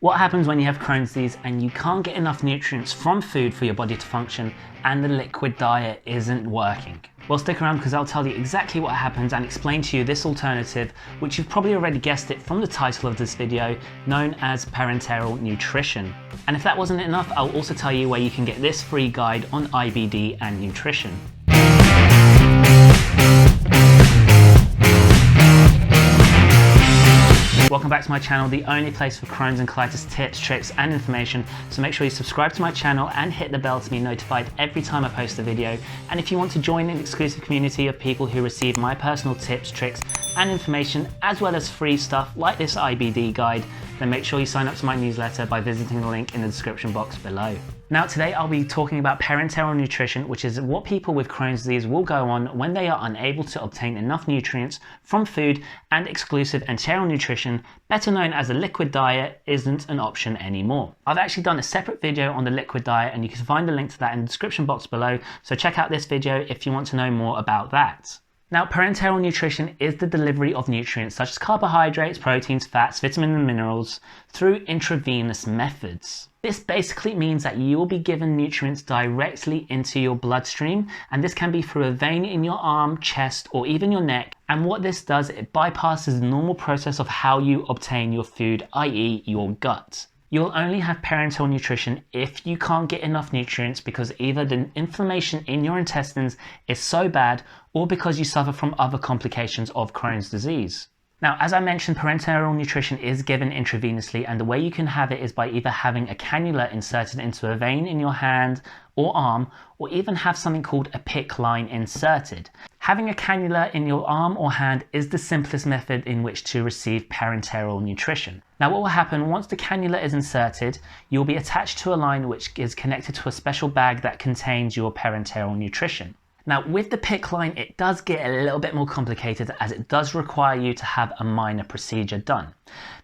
What happens when you have Crohn's disease and you can't get enough nutrients from food for your body to function and the liquid diet isn't working? Well, stick around because I'll tell you exactly what happens and explain to you this alternative, which you've probably already guessed it from the title of this video, known as parenteral nutrition. And if that wasn't enough, I'll also tell you where you can get this free guide on IBD and nutrition. Welcome back to my channel, the only place for Crohn's and colitis tips, tricks and information. So make sure you subscribe to my channel and hit the bell to be notified every time I post a video. And if you want to join an exclusive community of people who receive my personal tips, tricks and information, as well as free stuff like this IBD guide, then make sure you sign up to my newsletter by visiting the link in the description box below. Now today I'll be talking about parenteral nutrition, which is what people with Crohn's disease will go on when they are unable to obtain enough nutrients from food, and exclusive enteral nutrition, better known as a liquid diet, isn't an option anymore. I've actually done a separate video on the liquid diet and you can find the link to that in the description box below, so check out this video if you want to know more about that. Now, parenteral nutrition is the delivery of nutrients such as carbohydrates, proteins, fats, vitamins and minerals through intravenous methods. This basically means that you will be given nutrients directly into your bloodstream, and this can be through a vein in your arm, chest or even your neck. And what this does, it bypasses the normal process of how you obtain your food, i.e. your gut. You'll only have parenteral nutrition if you can't get enough nutrients because either the inflammation in your intestines is so bad or because you suffer from other complications of Crohn's disease. Now, as I mentioned, parenteral nutrition is given intravenously, and the way you can have it is by either having a cannula inserted into a vein in your hand or arm, or even have something called a PICC line inserted. Having a cannula in your arm or hand is the simplest method in which to receive parenteral nutrition. Now what will happen once the cannula is inserted, you'll be attached to a line which is connected to a special bag that contains your parenteral nutrition. Now with the PICC line, it does get a little bit more complicated as it does require you to have a minor procedure done.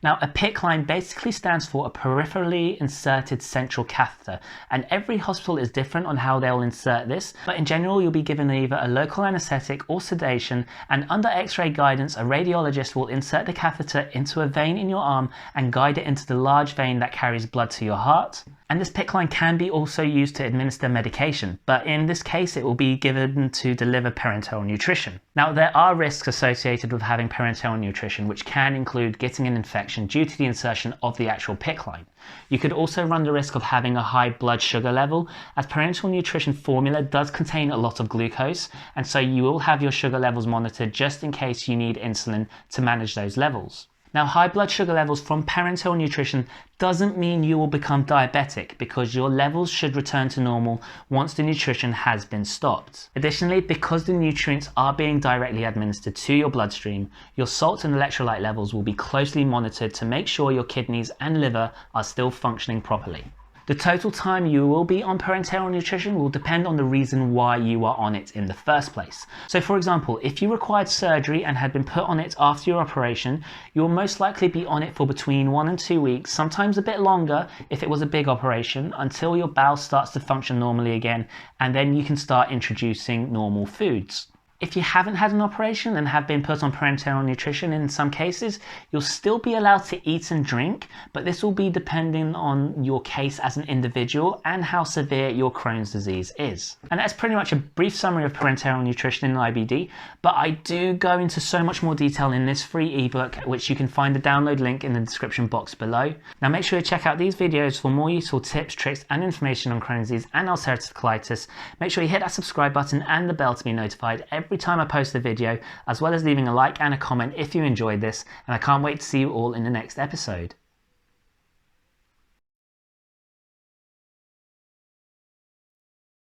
Now a PICC line basically stands for a peripherally inserted central catheter, and every hospital is different on how they'll insert this, but in general you'll be given either a local anaesthetic or sedation, and under x-ray guidance a radiologist will insert the catheter into a vein in your arm and guide it into the large vein that carries blood to your heart. And this PICC line can be also used to administer medication, but in this case it will be given to deliver parenteral nutrition. Now there are risks associated with having parenteral nutrition, which can include getting an infection due to the insertion of the actual PICC line. You could also run the risk of having a high blood sugar level, as parenteral nutrition formula does contain a lot of glucose, and so you will have your sugar levels monitored just in case you need insulin to manage those levels. Now, high blood sugar levels from parenteral nutrition doesn't mean you will become diabetic, because your levels should return to normal once the nutrition has been stopped. Additionally, because the nutrients are being directly administered to your bloodstream, your salt and electrolyte levels will be closely monitored to make sure your kidneys and liver are still functioning properly. The total time you will be on parenteral nutrition will depend on the reason why you are on it in the first place. So for example, if you required surgery and had been put on it after your operation, you will most likely be on it for between 1 and 2 weeks, sometimes a bit longer if it was a big operation, until your bowel starts to function normally again, and then you can start introducing normal foods. If you haven't had an operation and have been put on parenteral nutrition, in some cases, you'll still be allowed to eat and drink, but this will be depending on your case as an individual and how severe your Crohn's disease is. And that's pretty much a brief summary of parenteral nutrition in IBD, but I do go into so much more detail in this free ebook, which you can find the download link in the description box below. Now make sure you check out these videos for more useful tips, tricks and information on Crohn's disease and ulcerative colitis. Make sure you hit that subscribe button and the bell to be notified every time I post a video, as well as leaving a like and a comment if you enjoyed this, and I can't wait to see you all in the next episode.